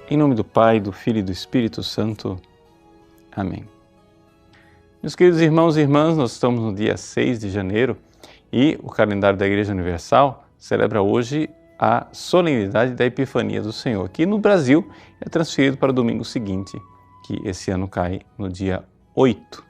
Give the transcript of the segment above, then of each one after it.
Em nome do Pai, do Filho e do Espírito Santo. Amém. Meus queridos irmãos e irmãs, nós estamos no dia 6 de janeiro e o calendário da Igreja Universal celebra hoje a solenidade da Epifania do Senhor, que no Brasil é transferido para o domingo seguinte, que esse ano cai no dia 8.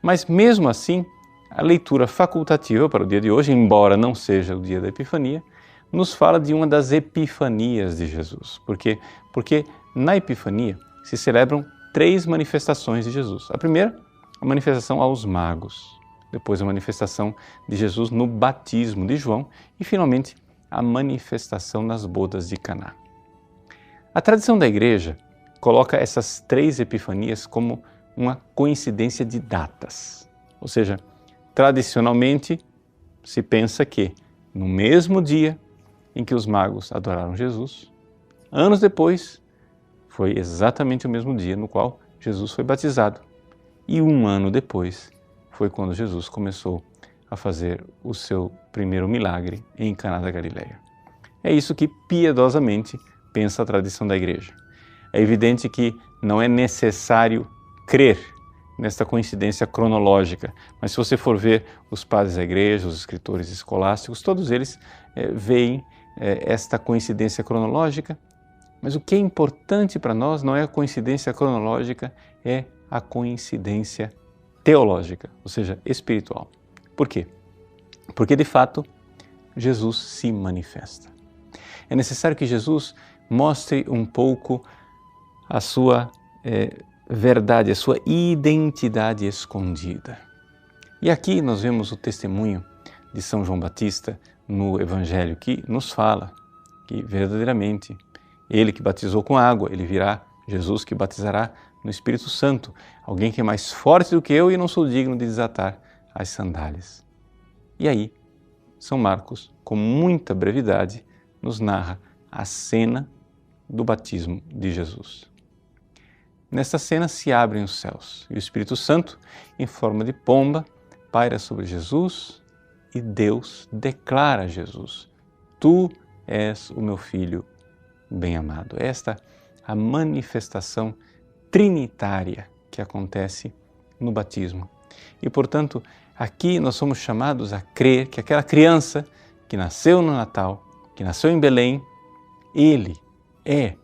Mas mesmo assim, a leitura facultativa para o dia de hoje, embora não seja o dia da Epifania, nos fala de uma das Epifanias de Jesus. Por quê? Porque na Epifania se celebram 3 manifestações de Jesus. A primeira, a manifestação aos magos. Depois, a manifestação de Jesus no batismo de João. E, finalmente, a manifestação nas bodas de Caná. A tradição da Igreja coloca essas 3 Epifanias como uma coincidência de datas. Ou seja, tradicionalmente se pensa que no mesmo dia em que os magos adoraram Jesus, anos depois, foi exatamente o mesmo dia no qual Jesus foi batizado. E 1 ano depois foi quando Jesus começou a fazer o seu primeiro milagre em Caná da Galileia. É isso que piedosamente pensa a tradição da Igreja. É evidente que não é necessário crer nesta coincidência cronológica, mas se você for ver os padres da Igreja, os escritores escolásticos, todos eles veem esta coincidência cronológica, mas o que é importante para nós não é a coincidência cronológica, é a coincidência teológica, ou seja, espiritual. Por quê? Porque, de fato, Jesus se manifesta. É necessário que Jesus mostre um pouco a sua verdade, a sua identidade escondida. E aqui nós vemos o testemunho de São João Batista no Evangelho, que nos fala que verdadeiramente ele que batizou com água, ele virá Jesus que batizará no Espírito Santo, alguém que é mais forte do que eu e não sou digno de desatar as sandálias. E aí, São Marcos, com muita brevidade, nos narra a cena do batismo de Jesus. Nesta cena se abrem os céus e o Espírito Santo, em forma de pomba, paira sobre Jesus e Deus declara a Jesus: Tu és o meu Filho bem-amado. Esta é a manifestação trinitária que acontece no batismo. E, portanto, aqui nós somos chamados a crer que aquela criança que nasceu no Natal, que nasceu em Belém, ele é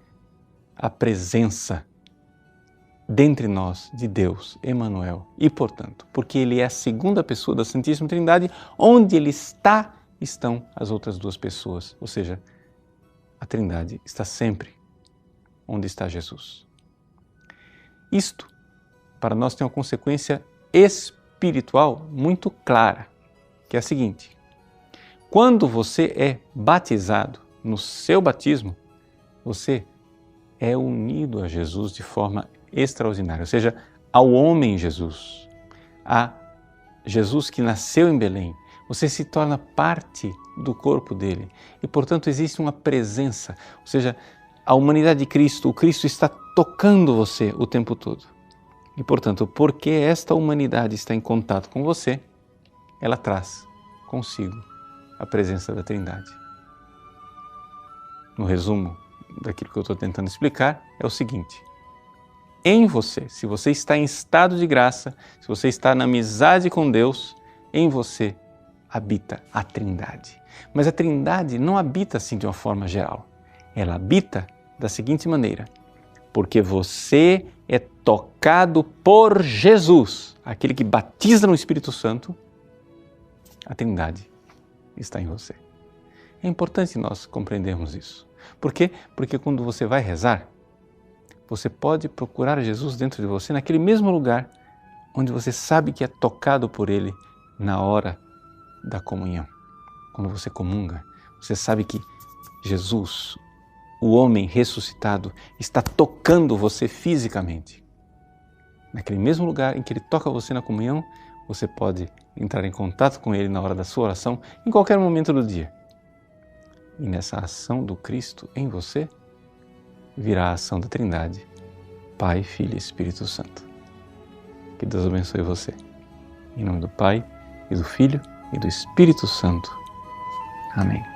a presença dentre nós de Deus, Emanuel. E, portanto, porque ele é a segunda pessoa da Santíssima Trindade, onde ele está, estão as outras 2 pessoas. Ou seja, a Trindade está sempre onde está Jesus. Isto, para nós, tem uma consequência espiritual muito clara, que é a seguinte: quando você é batizado no seu batismo, você é unido a Jesus de forma extraordinária, ou seja, ao homem Jesus, a Jesus que nasceu em Belém. Você se torna parte do corpo dele e, portanto, existe uma presença, ou seja, a humanidade de Cristo, o Cristo está tocando você o tempo todo. E, portanto, porque esta humanidade está em contato com você, ela traz consigo a presença da Trindade. No resumo daquilo que eu estou tentando explicar, é o seguinte: em você, se você está em estado de graça, se você está na amizade com Deus, em você habita a Trindade. Mas a Trindade não habita assim de uma forma geral. Ela habita da seguinte maneira: porque você é tocado por Jesus, aquele que batiza no Espírito Santo, a Trindade está em você. É importante nós compreendermos isso. Por quê? Porque quando você vai rezar, você pode procurar Jesus dentro de você, naquele mesmo lugar onde você sabe que é tocado por Ele na hora da comunhão. Quando você comunga, você sabe que Jesus, o homem ressuscitado, está tocando você fisicamente. Naquele mesmo lugar em que Ele toca você na comunhão, você pode entrar em contato com Ele na hora da sua oração, em qualquer momento do dia. E nessa ação do Cristo em você, virá a ação da Trindade, Pai, Filho e Espírito Santo. Que Deus abençoe você. Em nome do Pai, e do Filho, e do Espírito Santo. Amém.